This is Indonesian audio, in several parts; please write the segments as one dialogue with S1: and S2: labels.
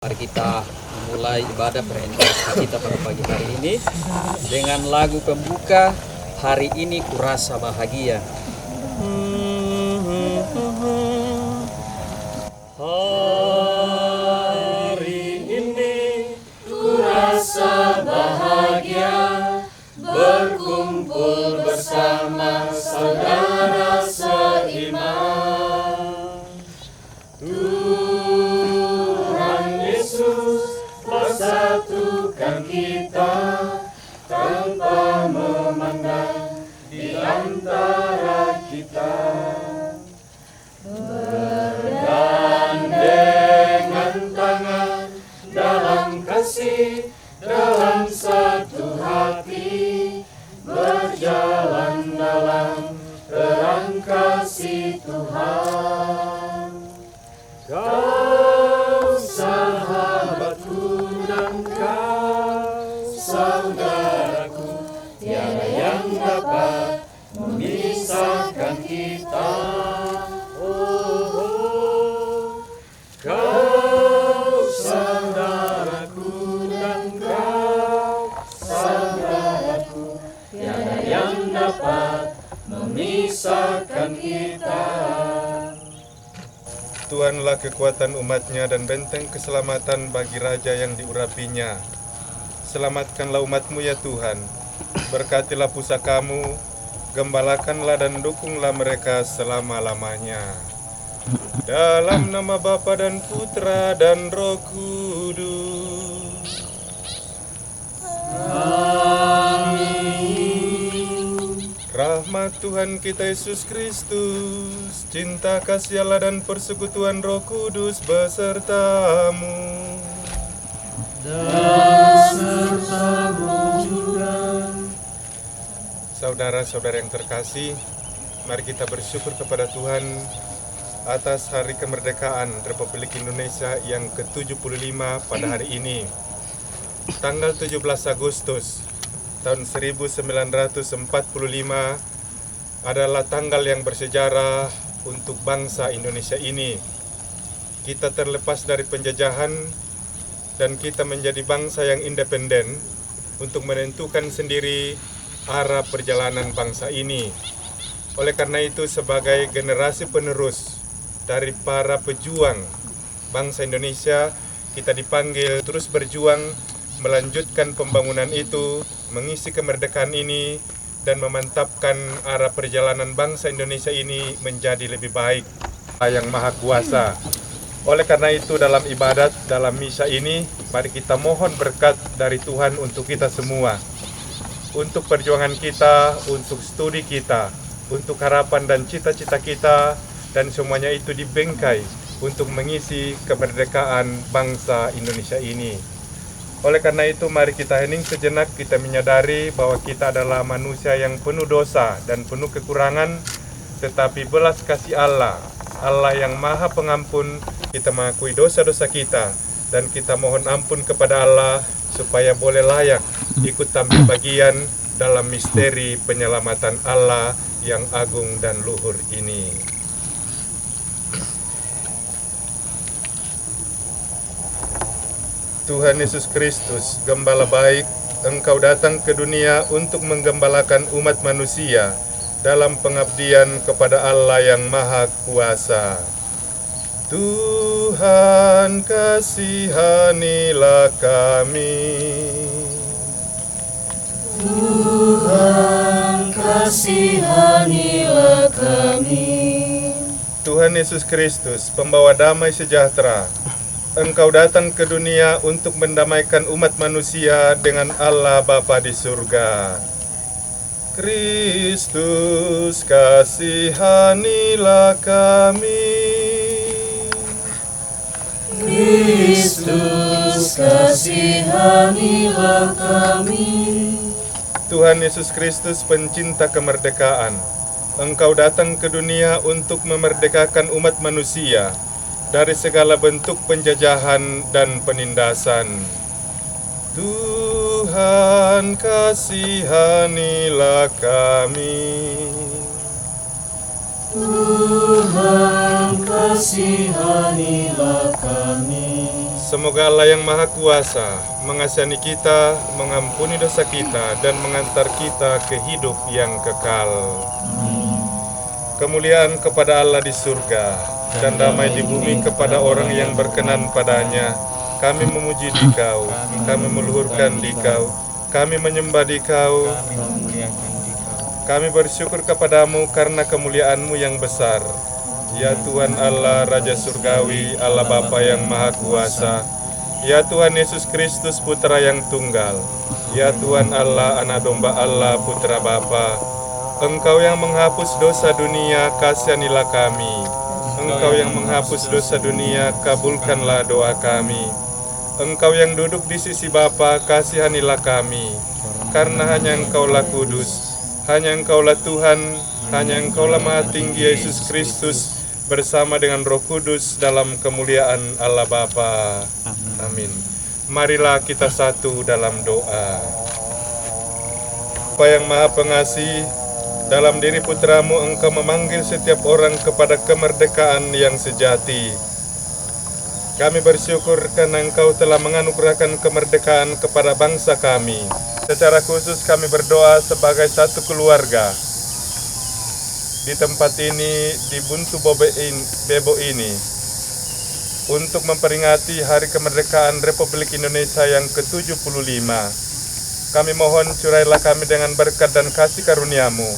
S1: Mari kita mulai ibadah perencanaan kita pada pagi hari ini dengan lagu pembuka Hari Ini Kurasa Bahagia. Hari ini kurasa bahagia, berkumpul bersama saudara seiman. Tuhan Yesus persatukan kita tanpa memandang di antara kita. Bergandengan tangan dalam kasih, dalam satu hati, berjalan dalam terang kasih Tuhan. Kau sahabatku dan kau saudaraku, tiada yang dapat memisahkan kita. Kau saudaraku dan kau saudaraku, tiada yang dapat memisahkan kita.
S2: Tuhanlah kekuatan umatnya dan benteng keselamatan bagi raja yang diurapinya. Selamatkanlah umatmu ya Tuhan, berkatilah pusakamu, gembalakanlah dan dukunglah mereka selama-lamanya. Dalam nama Bapa dan Putra dan Roh Kudus. Rahmat Tuhan kita Yesus Kristus, cinta kasih Allah dan persekutuan Roh Kudus besertamu.
S1: Dan sertamu juga.
S2: Saudara-saudara yang terkasih, mari kita bersyukur kepada Tuhan atas Hari Kemerdekaan Republik Indonesia yang ke-75 pada hari ini. Tanggal 17 Agustus tahun 1945 adalah tanggal yang bersejarah untuk bangsa Indonesia ini. Kita terlepas dari penjajahan dan kita menjadi bangsa yang independen untuk menentukan sendiri arah perjalanan bangsa ini. Oleh karena itu, sebagai generasi penerus dari para pejuang bangsa Indonesia, kita dipanggil terus berjuang melanjutkan pembangunan itu, mengisi kemerdekaan ini, dan memantapkan arah perjalanan bangsa Indonesia ini menjadi lebih baik. Yang Maha Kuasa. Oleh karena itu, dalam ibadat, dalam misa ini, mari kita mohon berkat dari Tuhan untuk kita semua. Untuk perjuangan kita, untuk studi kita, untuk harapan dan cita-cita kita, dan semuanya itu dibengkai untuk mengisi kemerdekaan bangsa Indonesia ini. Oleh karena itu, mari kita hening sejenak, kita menyadari bahwa kita adalah manusia yang penuh dosa dan penuh kekurangan, tetapi belas kasih Allah, Allah yang Maha Pengampun, kita mengakui dosa-dosa kita, dan kita mohon ampun kepada Allah, supaya boleh layak ikut ambil bagian dalam misteri penyelamatan Allah yang agung dan luhur ini. Tuhan Yesus Kristus, Gembala baik, Engkau datang ke dunia untuk menggembalakan umat manusia dalam pengabdian kepada Allah yang Maha Kuasa. Tuhan, kasihanilah kami.
S3: Tuhan, kasihanilah kami.
S2: Tuhan Yesus Kristus, pembawa damai sejahtera, Engkau datang ke dunia untuk mendamaikan umat manusia dengan Allah Bapa di surga. Kristus, kasihanilah kami.
S3: Kristus, kasihanilah kami.
S2: Tuhan Yesus Kristus, pencinta kemerdekaan, Engkau datang ke dunia untuk memerdekakan umat manusia dari segala bentuk penjajahan dan penindasan. Tuhan, kasihanilah kami.
S3: Tuhan, kasihanilah kami.
S2: Semoga Allah yang Maha Kuasa mengasihani kita, mengampuni dosa kita, dan mengantar kita ke hidup yang kekal. Kemuliaan kepada Allah di surga, dan damai di bumi kepada orang yang berkenan padanya. Kami memuji Dikau, kami meluhurkan Dikau, kami menyembah Dikau, kami bersyukur kepadamu karena kemuliaan-Mu yang besar. Ya Tuhan Allah, Raja Surgawi, Allah Bapa yang Maha Kuasa. Ya Tuhan Yesus Kristus, Putra yang Tunggal. Ya Tuhan Allah, Anak Domba Allah, Putra Bapa. Engkau yang menghapus dosa dunia, kasihanilah kami. Engkau yang menghapus dosa dunia, kabulkanlah doa kami. Engkau yang duduk di sisi Bapa, kasihanilah kami. Karena hanya Engkaulah kudus, hanya Engkaulah Tuhan, hanya Engkaulah Maha Tinggi Yesus Kristus, bersama dengan Roh Kudus dalam kemuliaan Allah Bapa. Amin. Marilah kita satu dalam doa. Bapa yang Maha Pengasih, dalam diri Putramu Engkau memanggil setiap orang kepada kemerdekaan yang sejati. Kami bersyukur karena Engkau telah menganugerahkan kemerdekaan kepada bangsa kami. Secara khusus kami berdoa sebagai satu keluarga di tempat ini, di Buntu Bebo ini, untuk memperingati Hari Kemerdekaan Republik Indonesia yang ke-75. Kami mohon curailah kami dengan berkat dan kasih karunia-Mu.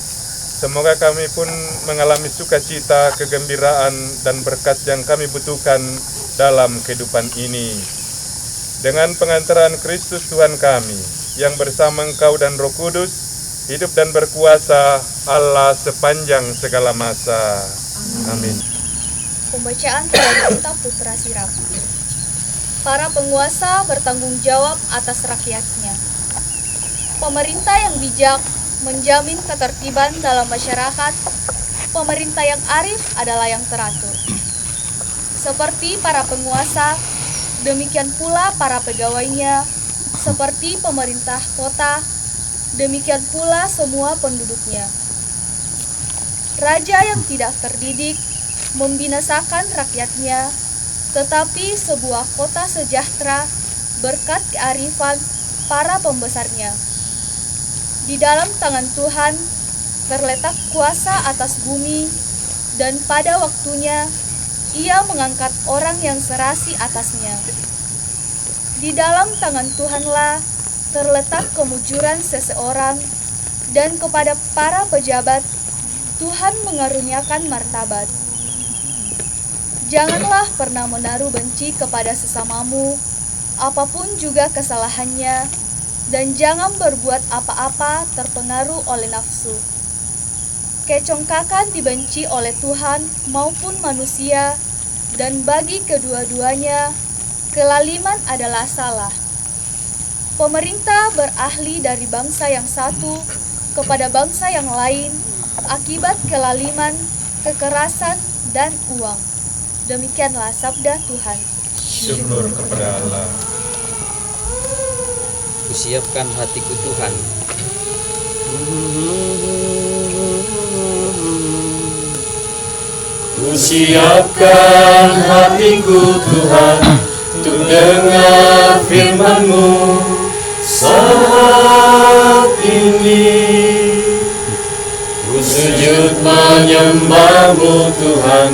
S2: Semoga kami pun mengalami sukacita, kegembiraan, dan berkat yang kami butuhkan dalam kehidupan ini. Dengan pengantaran Kristus Tuhan kami, yang bersama Engkau dan Roh Kudus, hidup dan berkuasa Allah sepanjang segala masa. Amin.
S4: Pembacaan dari Kitab Putra Siraf. Para penguasa bertanggung jawab atas rakyatnya. Pemerintah yang bijak menjamin ketertiban dalam masyarakat. Pemerintah yang arif adalah yang teratur. Seperti para penguasa, demikian pula para pegawainya. Seperti pemerintah kota, demikian pula semua penduduknya. Raja yang tidak terdidik membinasakan rakyatnya, tetapi sebuah kota sejahtera berkat kearifan para pembesarnya. Di dalam tangan Tuhan terletak kuasa atas bumi, dan pada waktunya Ia mengangkat orang yang serasi atasnya. Di dalam tangan Tuhanlah terletak kemujuran seseorang, dan kepada para pejabat Tuhan mengaruniakan martabat. Janganlah pernah menaruh benci kepada sesamamu, apapun juga kesalahannya, dan jangan berbuat apa-apa terpengaruh oleh nafsu. Kecongkakan dibenci oleh Tuhan maupun manusia, dan bagi kedua-duanya, kelaliman adalah salah. Pemerintah berahli dari bangsa yang satu kepada bangsa yang lain, akibat kelaliman, kekerasan, dan uang. Demikianlah sabda Tuhan.
S2: Syukur kepada Allah.
S1: Kusiapkan hatiku Tuhan.
S3: Kusiapkan hatiku Tuhan untuk dengar firman-Mu saat ini. Ku sujud menyembah-Mu Tuhan,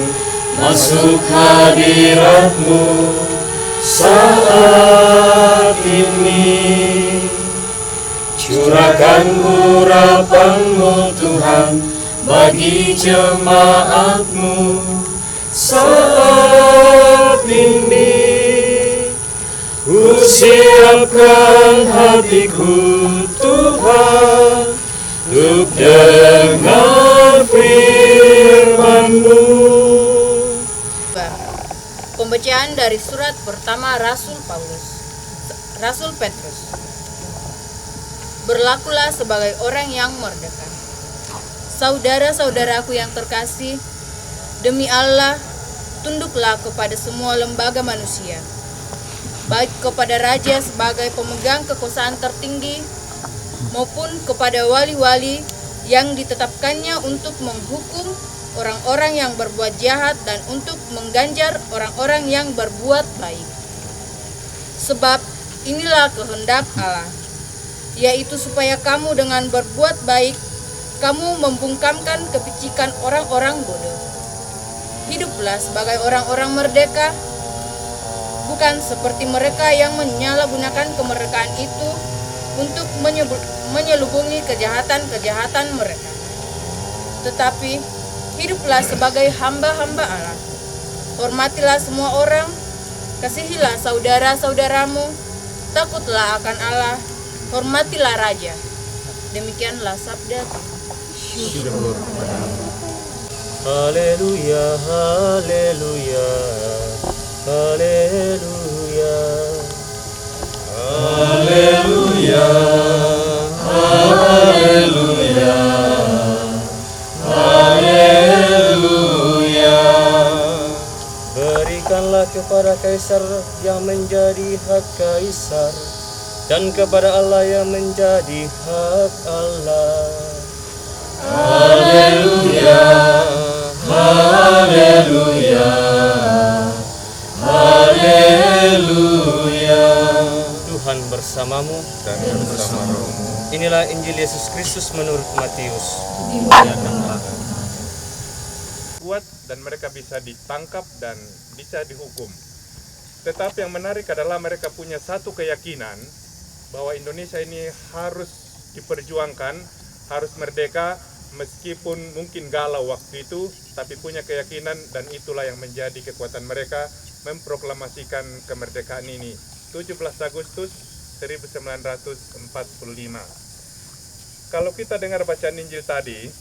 S3: masuk hadirat-Mu saat ini. Curahkan urapan-Mu Tuhan bagi jemaat-Mu saat ini. Ku siapkan hatiku Tuhan untuk dengar firman-Mu.
S5: Pembacaan dari surat pertama Rasul Petrus. Berlakulah sebagai orang yang merdeka. Saudara-saudaraku yang terkasih, demi Allah, tunduklah kepada semua lembaga manusia, baik kepada raja sebagai pemegang kekuasaan tertinggi, maupun kepada wali-wali yang ditetapkannya untuk menghukum orang-orang yang berbuat jahat dan untuk mengganjar orang-orang yang berbuat baik. Sebab inilah kehendak Allah, yaitu supaya kamu dengan berbuat baik, kamu membungkamkan kepicikan orang-orang bodoh. Hiduplah sebagai orang-orang merdeka, bukan seperti mereka yang menyalahgunakan kemerdekaan itu untuk menyelubungi kejahatan-kejahatan mereka. Tetapi hiduplah sebagai hamba-hamba Allah. Hormatilah semua orang, kasihilah saudara-saudaramu, takutlah akan Allah, hormatilah raja. Demikianlah sabda Tuhan.
S3: Haleluya, haleluya, haleluya. Haleluya, haleluya, haleluya. Berikanlah kepada Kaisar yang menjadi hak Kaisar, dan kepada Allah yang menjadi hak Allah. Haleluya, haleluya, haleluya. Tuhan bersamamu
S2: Dan bersama rohmu.
S3: Inilah Injil Yesus Kristus menurut Matius.
S2: Kuat dan mereka bisa ditangkap dan bisa dihukum. Tetapi yang menarik adalah mereka punya satu keyakinan bahwa Indonesia ini harus diperjuangkan, harus merdeka, meskipun mungkin galau waktu itu, tapi punya keyakinan, dan itulah yang menjadi kekuatan mereka memproklamasikan kemerdekaan ini. 17 Agustus 1945. Kalau kita dengar bacaan Injil tadi,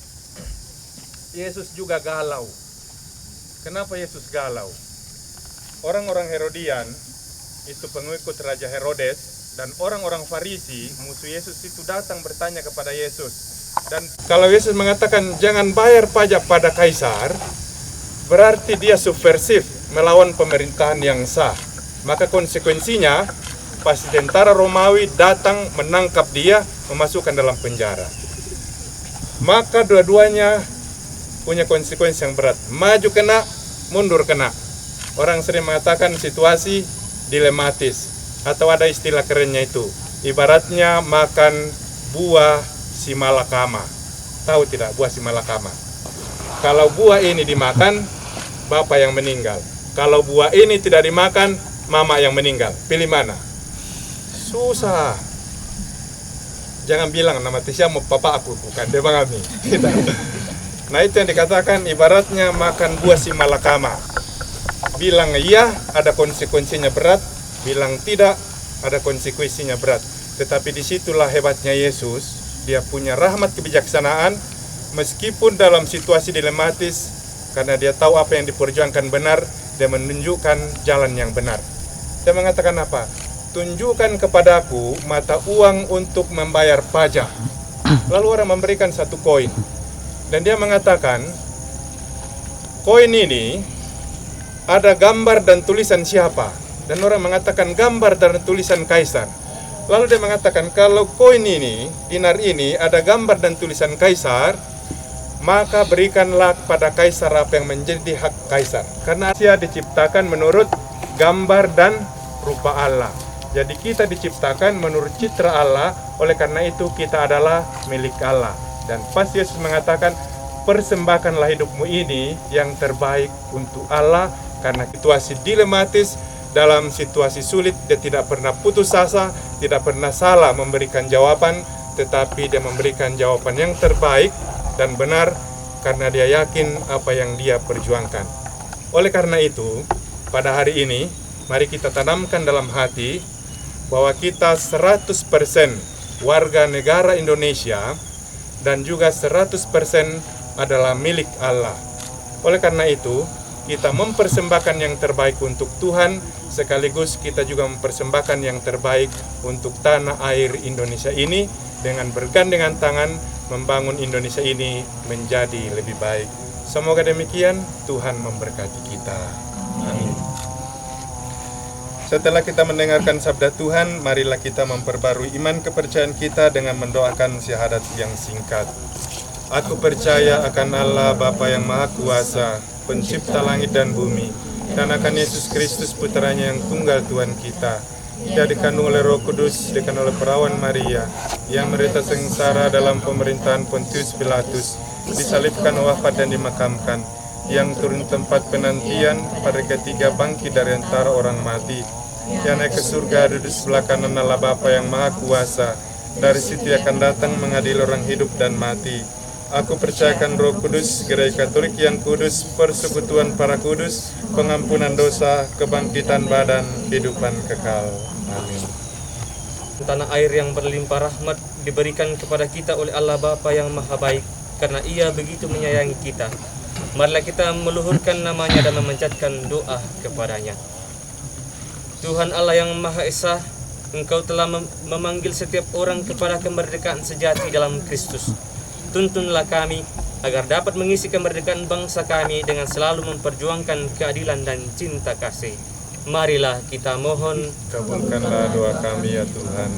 S2: Yesus juga galau. Kenapa Yesus galau? Orang-orang Herodian, itu pengikut Raja Herodes, dan orang-orang Farisi, musuh Yesus itu datang bertanya kepada Yesus. Dan kalau Yesus mengatakan jangan bayar pajak pada Kaisar, berarti dia subversif, melawan pemerintahan yang sah. Maka konsekuensinya, pasti tentara Romawi datang menangkap dia, memasukkan dalam penjara. Maka dua-duanya punya konsekuensi yang berat. Maju kena, mundur kena. Orang sering mengatakan situasi dilematis, atau ada istilah kerennya itu, ibaratnya makan buah si malakama. Tahu tidak buah si malakama? Kalau buah ini dimakan, bapak yang meninggal. Kalau buah ini tidak dimakan, mama yang meninggal. Pilih mana? Susah. Jangan bilang nama Tisha mau papa aku, bukan dia kami. Nah itu yang dikatakan ibaratnya makan buah si malakama. Bilang iya, ada konsekuensinya berat. Bilang tidak, ada konsekuensinya berat. Tetapi disitulah hebatnya Yesus. Dia punya rahmat kebijaksanaan, meskipun dalam situasi dilematis, karena dia tahu apa yang diperjuangkan benar, dia menunjukkan jalan yang benar. Dia mengatakan apa? Tunjukkan kepadaku mata uang untuk membayar pajak. Lalu orang memberikan satu koin. Dan dia mengatakan, koin ini ada gambar dan tulisan siapa? Dan orang mengatakan gambar dan tulisan Kaisar. Lalu dia mengatakan, kalau koin ini, dinar ini ada gambar dan tulisan Kaisar, maka berikanlah pada Kaisar apa yang menjadi hak Kaisar. Karena manusia diciptakan menurut gambar dan rupa Allah. Jadi kita diciptakan menurut citra Allah, oleh karena itu kita adalah milik Allah. Dan pas Yesus mengatakan, persembahkanlah hidupmu ini yang terbaik untuk Allah, karena situasi dilematis, dalam situasi sulit, dia tidak pernah putus asa, tidak pernah salah memberikan jawaban, tetapi dia memberikan jawaban yang terbaik dan benar, karena dia yakin apa yang dia perjuangkan. Oleh karena itu, pada hari ini, mari kita tanamkan dalam hati, bahwa kita 100% warga negara Indonesia, dan juga 100% adalah milik Allah. Oleh karena itu, kita mempersembahkan yang terbaik untuk Tuhan, sekaligus kita juga mempersembahkan yang terbaik untuk tanah air Indonesia ini, dengan bergandengan tangan membangun Indonesia ini menjadi lebih baik. Semoga demikian, Tuhan memberkati kita. Amin. Setelah kita mendengarkan sabda Tuhan, marilah kita memperbarui iman kepercayaan kita dengan mendoakan syahadat yang singkat. Aku percaya akan Allah Bapa yang Maha Kuasa, pencipta langit dan bumi, dan akan Yesus Kristus putranya yang tunggal Tuhan kita, yang dikandung oleh Roh Kudus, dikandung oleh perawan Maria, yang menderita sengsara dalam pemerintahan Pontius Pilatus, disalibkan, wafat dan dimakamkan, yang turun tempat penantian, pada ketiga bangkit dari antara orang mati, yang naik ke surga, duduk sebelah kanan Allah Bapa yang Maha Kuasa, dari situ akan datang mengadili orang hidup dan mati. Aku percayakan Roh Kudus, Gereja Katolik yang kudus, persekutuan para kudus, pengampunan dosa, kebangkitan badan, kehidupan kekal. Amin.
S3: Tanah air yang berlimpah rahmat diberikan kepada kita oleh Allah Bapa yang Maha Baik, karena Ia begitu menyayangi kita. Marilah kita meluhurkan namanya dan memanjatkan doa kepadanya. Tuhan Allah yang Maha Esa, Engkau telah memanggil setiap orang kepada kemerdekaan sejati dalam Kristus. Tuntunlah kami agar dapat mengisi kemerdekaan bangsa kami dengan selalu memperjuangkan keadilan dan cinta kasih. Marilah kita mohon.
S2: Kabulkanlah doa kami ya Tuhan.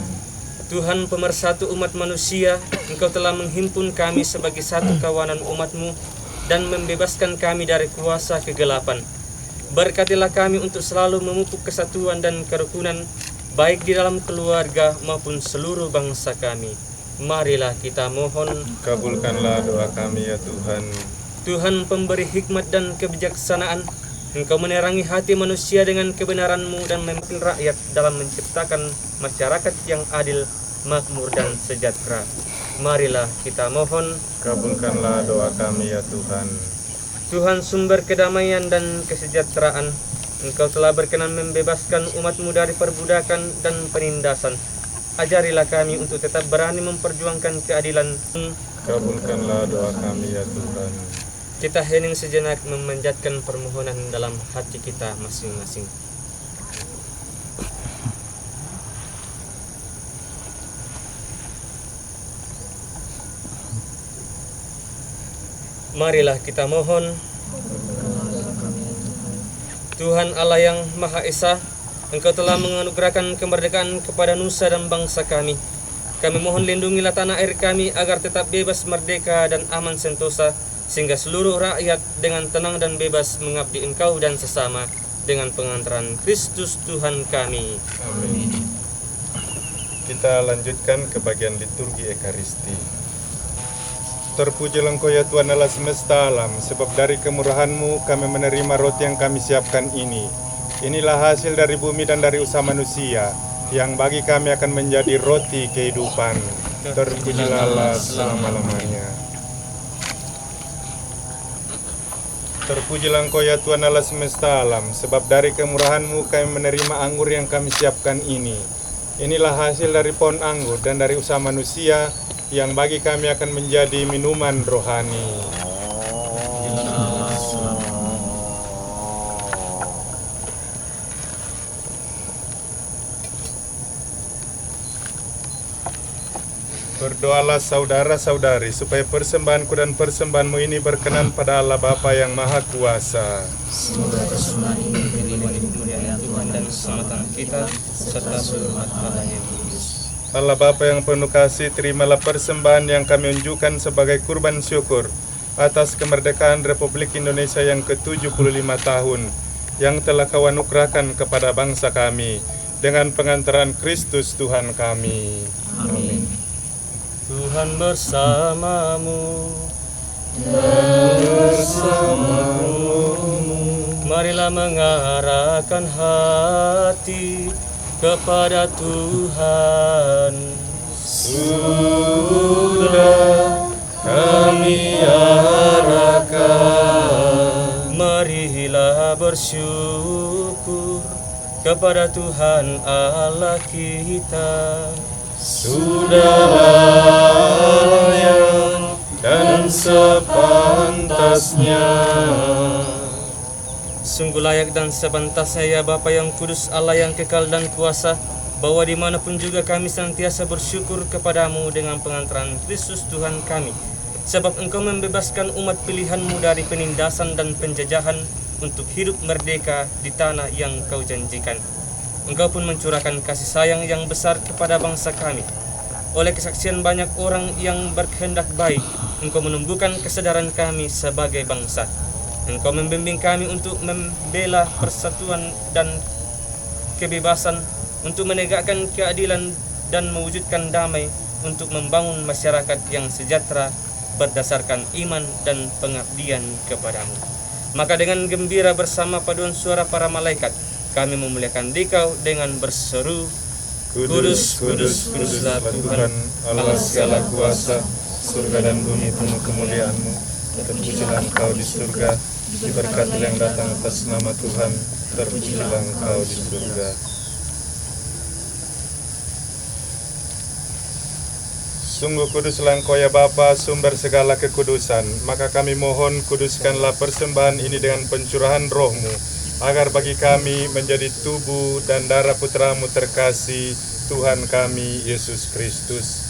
S3: Tuhan pemersatu umat manusia, Engkau telah menghimpun kami sebagai satu kawanan umat-Mu dan membebaskan kami dari kuasa kegelapan. Berkatilah kami untuk selalu memupuk kesatuan dan kerukunan, baik di dalam keluarga maupun seluruh bangsa kami. Marilah kita mohon.
S2: Kabulkanlah doa kami ya Tuhan.
S3: Tuhan pemberi hikmat dan kebijaksanaan, Engkau menerangi hati manusia dengan kebenaran-Mu dan memimpin rakyat dalam menciptakan masyarakat yang adil, makmur dan sejahtera. Marilah kita mohon.
S2: Kabulkanlah doa kami ya Tuhan.
S3: Tuhan sumber kedamaian dan kesejahteraan, Engkau telah berkenan membebaskan umat-Mu dari perbudakan dan penindasan. Ajarilah kami untuk tetap berani memperjuangkan keadilan.
S2: Kabulkanlah doa kami ya Tuhan.
S3: Kita hening sejenak memanjatkan permohonan dalam hati kita masing-masing. Marilah kita mohon. Tuhan Allah yang Maha Esa, Engkau telah menganugerahkan kemerdekaan kepada nusa dan bangsa kami. Kami mohon lindungilah tanah air kami agar tetap bebas, merdeka, dan aman sentosa, sehingga seluruh rakyat dengan tenang dan bebas mengabdi Engkau dan sesama, dengan pengantaran Kristus Tuhan kami.
S2: Amin. Kita lanjutkan ke bagian liturgi Ekaristi. Terpujilah Engkau ya Tuhan Allah semesta alam, sebab dari kemurahan-Mu kami menerima roti yang kami siapkan ini. Inilah hasil dari bumi dan dari usaha manusia, yang bagi kami akan menjadi roti kehidupan. Terpujilah Allah selama-lamanya. Terpujilah Engkau ya Tuhan Allah semesta alam, sebab dari kemurahan-Mu kami menerima anggur yang kami siapkan ini. Inilah hasil dari pohon anggur dan dari usaha manusia, yang bagi kami akan menjadi minuman rohani. Berdoalah saudara-saudari supaya persembahanku dan persembahanmu ini berkenan pada Allah Bapa yang Maha Kuasa.
S3: Semoga persembahan ini diterima di kemuliaan Tuhan dan keselamatan kita, serta seluruh umat Allah yang kudus.
S2: Allah Bapa yang penuh kasih, terimalah persembahan yang kami unjukkan sebagai kurban syukur atas kemerdekaan Republik Indonesia yang ke-75 tahun, yang telah Kau anugerahkan kepada bangsa kami, dengan pengantaran Kristus Tuhan kami. Amin.
S3: Tuhan bersamamu. Marilah mengarahkan hati kepada Tuhan.
S2: Sudah kami arahkan.
S3: Marilah bersyukur kepada Tuhan Allah kita.
S2: Sudah layak dan sepantasnya.
S3: Sungguh layak dan sepantasnya ya Bapa yang kudus, Allah yang kekal dan kuasa, bahwa dimanapun juga kami senantiasa bersyukur kepadamu dengan pengantaran Kristus Tuhan kami. Sebab Engkau membebaskan umat pilihan-Mu dari penindasan dan penjajahan untuk hidup merdeka di tanah yang Kau janjikan. Engkau pun mencurahkan kasih sayang yang besar kepada bangsa kami. Oleh kesaksian banyak orang yang berkehendak baik, Engkau menumbuhkan kesadaran kami sebagai bangsa. Engkau membimbing kami untuk membela persatuan dan kebebasan untuk menegakkan keadilan dan mewujudkan damai, untuk membangun masyarakat yang sejahtera berdasarkan iman dan pengabdian kepadamu. Maka dengan gembira bersama paduan suara para malaikat, kami memuliakan Dikau dengan berseru, Kudus, kudus, kuduslah Tuhan,
S2: Allah segala kuasa, surga dan bumi penuh kemuliaan-Mu. Terpujilah Engkau di surga, diberkatilah yang datang atas nama Tuhan, terpujilah Engkau di surga. Sungguh kuduslah Engkau ya Bapa, sumber segala kekudusan. Maka kami mohon, kuduskanlah persembahan ini dengan pencurahan Roh-Mu, agar bagi kami menjadi tubuh dan darah Putra-Mu terkasih, Tuhan kami Yesus Kristus.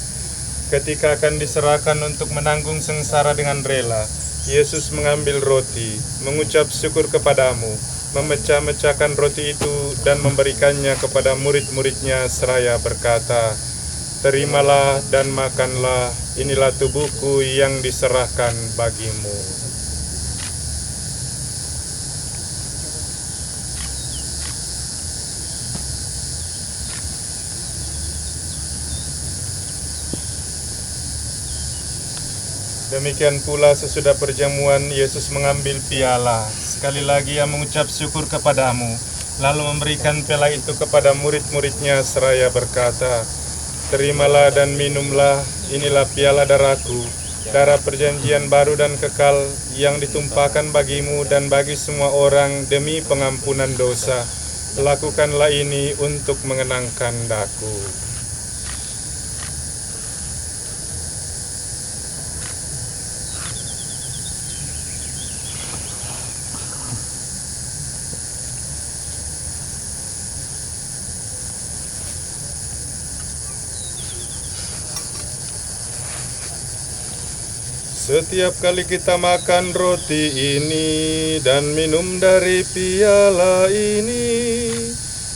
S2: Ketika akan diserahkan untuk menanggung sengsara dengan rela, Yesus mengambil roti, mengucap syukur kepadamu, memecah-mecahkan roti itu dan memberikannya kepada murid-muridnya seraya berkata, "Terimalah dan makanlah, inilah tubuhku yang diserahkan bagimu." Demikian pula sesudah perjamuan, Yesus mengambil piala. Sekali lagi Ia mengucap syukur kepadamu, lalu memberikan piala itu kepada murid-muridnya seraya berkata, "Terimalah dan minumlah, inilah piala darahku, darah perjanjian baru dan kekal yang ditumpahkan bagimu dan bagi semua orang demi pengampunan dosa. Lakukanlah ini untuk mengenangkan daku." Setiap kali kita makan roti ini dan minum dari piala ini,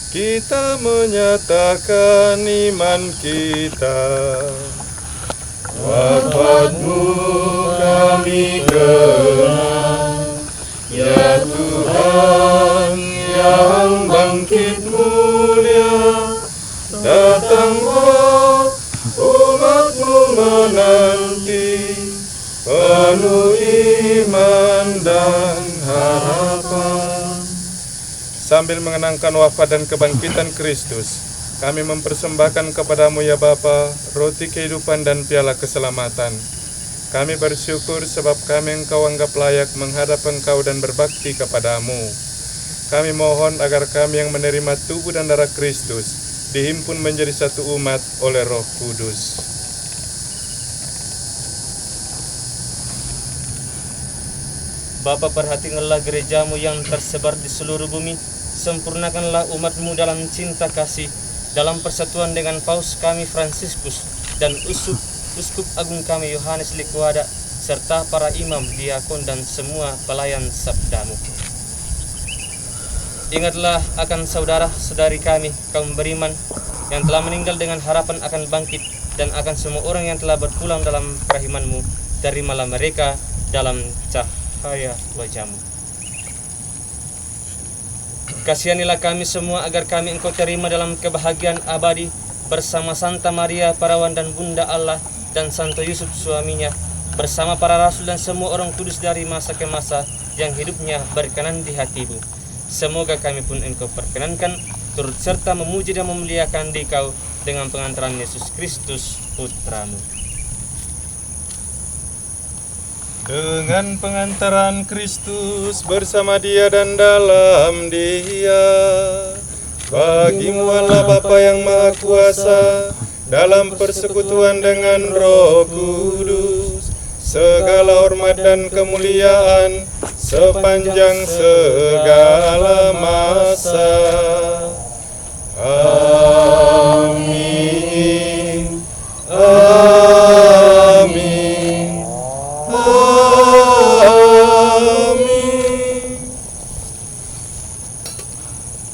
S2: kita menyatakan iman kita. Wafat-Mu kami kenang, ya Tuhan yang bangkit mulia. Datanglah umat-Mu menanti, penuh iman dan harapan. Sambil mengenangkan wafat dan kebangkitan Kristus, kami mempersembahkan kepadamu ya Bapa, roti kehidupan dan piala keselamatan. Kami bersyukur sebab kami Engkau anggap layak menghadap Engkau dan berbakti kepadamu. Kami mohon agar kami yang menerima tubuh dan darah Kristus dihimpun menjadi satu umat oleh Roh Kudus.
S3: Bapa, perhatikanlah gereja-Mu yang tersebar di seluruh bumi. Sempurnakanlah umat-Mu dalam cinta kasih, dalam persatuan dengan Paus kami Fransiskus dan Uskup Agung kami Yohanes Likwada, serta para imam, diakon dan semua pelayan sabda-Mu. Ingatlah akan saudara-saudari kami, kaum beriman, yang telah meninggal dengan harapan akan bangkit, dan akan semua orang yang telah berpulang dalam kerahiman-Mu. Terimalah mereka dalam cahaya wajah-Mu. Kasihanilah kami semua agar kami Engkau terima dalam kebahagiaan abadi bersama Santa Maria Perawan dan Bunda Allah dan Santo Yusuf suaminya, bersama para rasul dan semua orang kudus dari masa ke masa yang hidupnya berkenan di hati-Mu. Semoga kami pun Engkau perkenankan turut serta memuji dan memuliakan Dikau dengan pengantaran Yesus Kristus Putra-Mu.
S2: Dengan pengantaran Kristus bersama Dia dan dalam Dia, bagi-Mu Allah Bapa yang Maha Kuasa, dalam persekutuan dengan Roh Kudus, segala hormat dan kemuliaan sepanjang segala masa. Amin. Amin. Amin.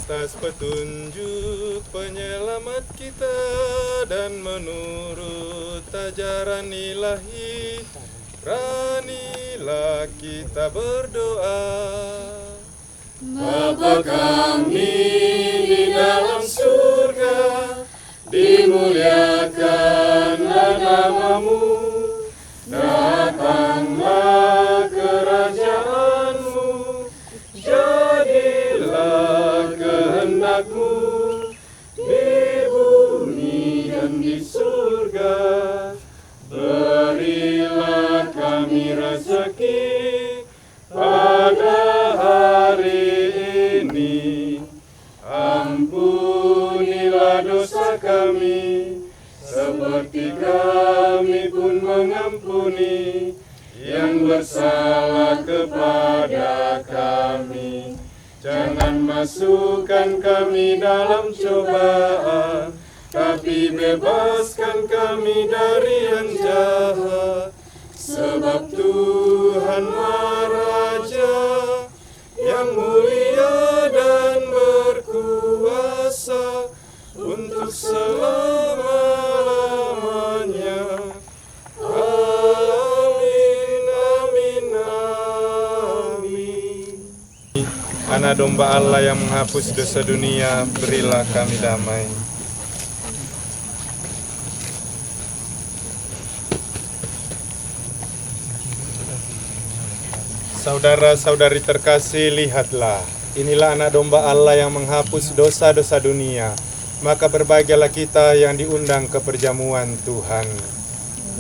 S2: Atas petunjuk penyelamat kita dan menurut ajaran ilahi, beranilah kita berdoa. Bapa kami di dalam surga, dimuliakanlah namamu, datanglah kerajaanmu, jadilah kehendakmu di bumi dan di surga. Berilah kami rezeki pada hari ini, ampunilah dosa kami, seperti kami pun mengampuni yang bersalah kepada kami. Jangan masukkan kami dalam cobaan, tapi bebaskan kami dari yang jahat. Sebab Tuhan Maharaja yang mulia dan berkuasa untuk selama-lamanya. Amin, amin, amin. Anak domba Allah yang menghapus dosa dunia, berilah kami damai. Saudara-saudari terkasih, lihatlah, inilah anak domba Allah yang menghapus dosa-dosa dunia. Maka berbahagialah kita yang diundang ke perjamuan Tuhan.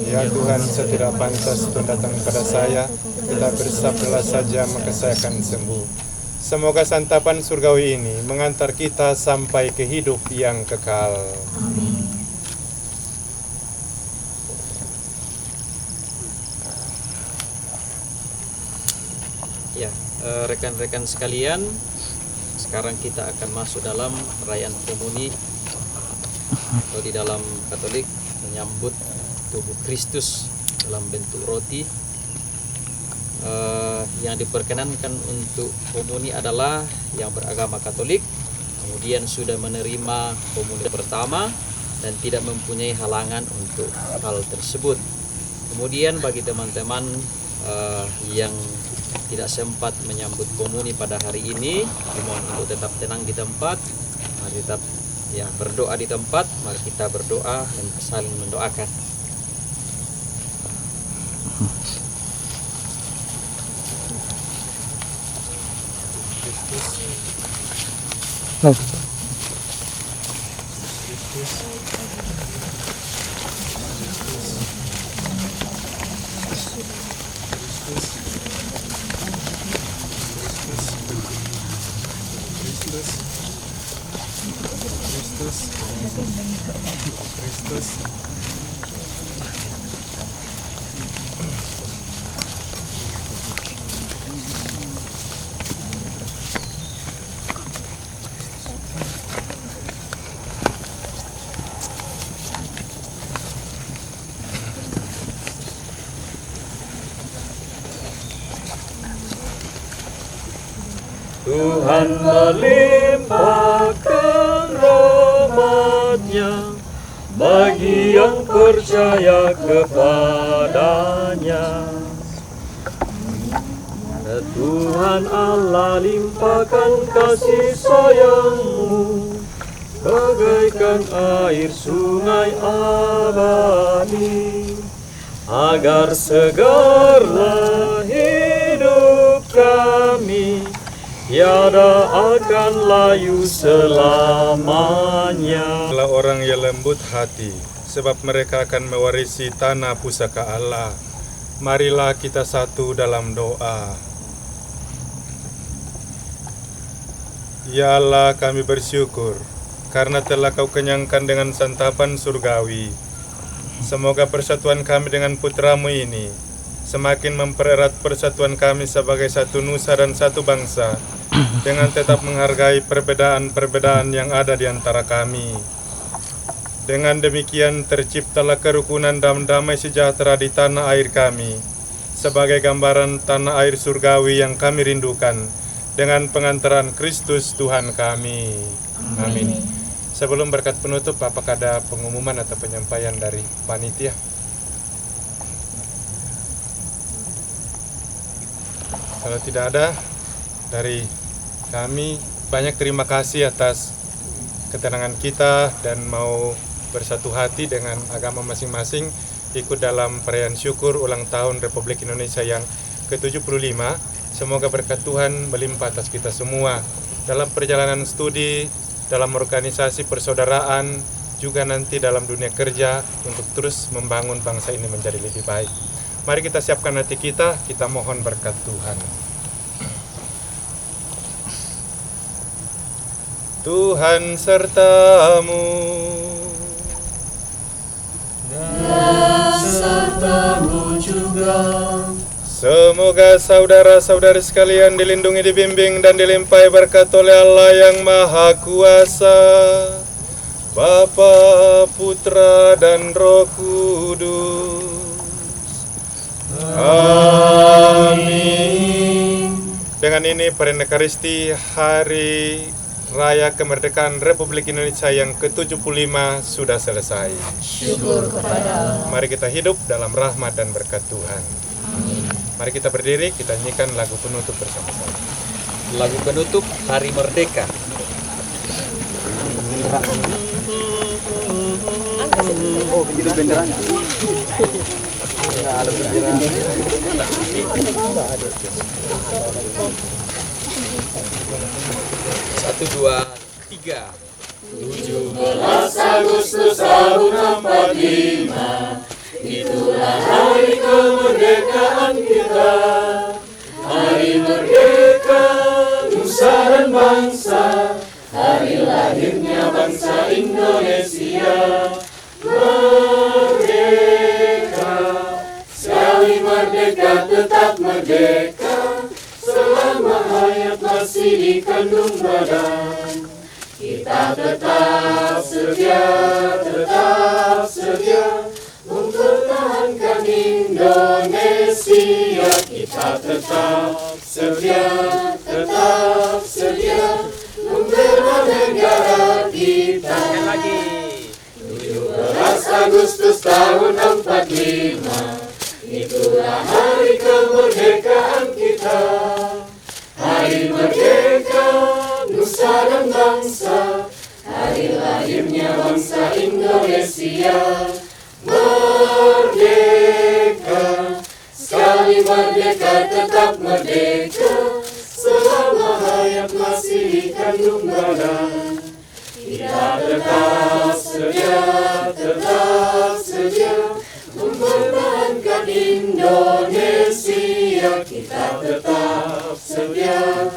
S2: Ya Tuhan, saya tidak pantas untuk datang kepada saya, tetapi bersabdalah saja maka saya akan sembuh. Semoga santapan surgawi ini mengantar kita sampai ke hidup yang kekal.
S1: Ya, rekan-rekan sekalian, sekarang kita akan masuk dalam perayaan komuni atau di dalam Katolik menyambut tubuh Kristus dalam bentuk roti. Yang diperkenankan untuk komuni adalah yang beragama Katolik, kemudian sudah menerima komuni pertama dan tidak mempunyai halangan untuk hal tersebut. Kemudian bagi teman-teman yang tidak sempat menyambut komuni pada hari ini, dimohon untuk tetap tenang di tempat, mari tetap berdoa di tempat. Mari kita berdoa dan saling mendoakan.
S3: Tuhan melimpahkan rahmat-Nya bagi yang percaya kepadanya. Tuhan Allah limpahkan kasih sayang-Mu bagaikan air sungai abadi, agar segarlah hidup kami, tiada akan layu selamanya.
S2: Orang yang lembut hati, sebab mereka akan mewarisi tanah pusaka Allah. Marilah kita satu dalam doa. Ya Allah, kami bersyukur karena telah Kau kenyangkan dengan santapan surgawi. Semoga persatuan kami dengan Putra-Mu ini semakin mempererat persatuan kami sebagai satu nusa dan satu bangsa, dengan tetap menghargai perbedaan-perbedaan yang ada di antara kami. Dengan demikian terciptalah kerukunan dan damai sejahtera di tanah air kami, sebagai gambaran tanah air surgawi yang kami rindukan, dengan pengantaran Kristus Tuhan kami. Amin. Sebelum berkat penutup, apakah ada pengumuman atau penyampaian dari panitia? Kalau tidak ada, dari Kami banyak terima kasih atas ketenangan kita dan mau bersatu hati dengan agama masing-masing ikut dalam perayaan syukur ulang tahun Republik Indonesia yang ke-75. Semoga berkat Tuhan melimpah atas kita semua dalam perjalanan studi, dalam organisasi persaudaraan, juga nanti dalam dunia kerja untuk terus membangun bangsa ini menjadi lebih baik. Mari kita siapkan hati kita mohon berkat Tuhan. Tuhan sertamu. Semoga saudara-saudari sekalian dilindungi, dibimbing, dan dilimpahi berkat oleh Allah yang Maha Kuasa, Bapa, Putra, dan Roh Kudus. Amin. Dengan ini perayaan Ekaristi Hari Raya Kemerdekaan Republik Indonesia yang ke-75 sudah selesai.
S5: Syukur kepada Allah.
S2: Mari kita hidup dalam rahmat dan berkat Tuhan. Mari kita berdiri, kita nyanyikan lagu penutup bersama-sama.
S1: Lagu penutup Hari Merdeka. Satu, dua, tiga.
S6: 17 Agustus tahun 45, itulah hari kemerdekaan kita. Hari merdeka, nusa dan bangsa, hari lahirnya bangsa Indonesia. Merdeka, sekali merdeka tetap merdeka, selama hayat masih di kandung badan. Kita tetap setia mempertahankan Indonesia. Kita tetap setia membela negara kita. 17 Agustus tahun 45, itulah hari kemerdekaan kita. Hari merdeka, nusa dan bangsa, hari lahirnya bangsa Indonesia. Merdeka, sekali merdeka tetap merdeka, selama hayat masih di kandung badan. Kita tetap setia mempertahankan Indonesia. Kita tetap setia